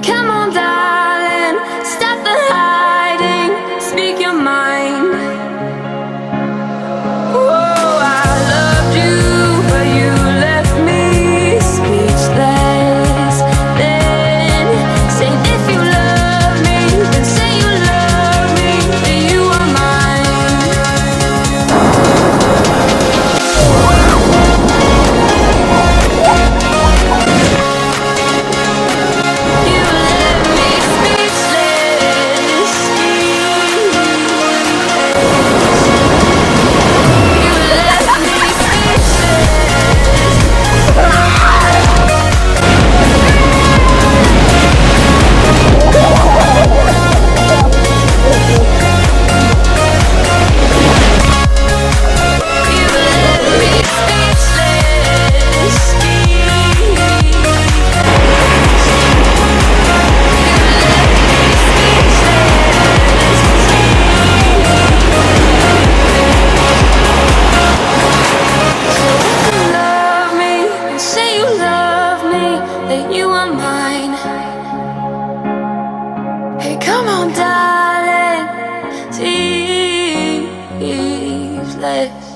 come on, darling, stop the hiding, speak your mind. Oh, I loved you, but you left me speechless. Then say if you love me, then say you love me, that you are mine. You left me speechless. You left me speechless. You left me speechless. Love me, say you love me, that you are mine. Hey, come on, darling, tease less.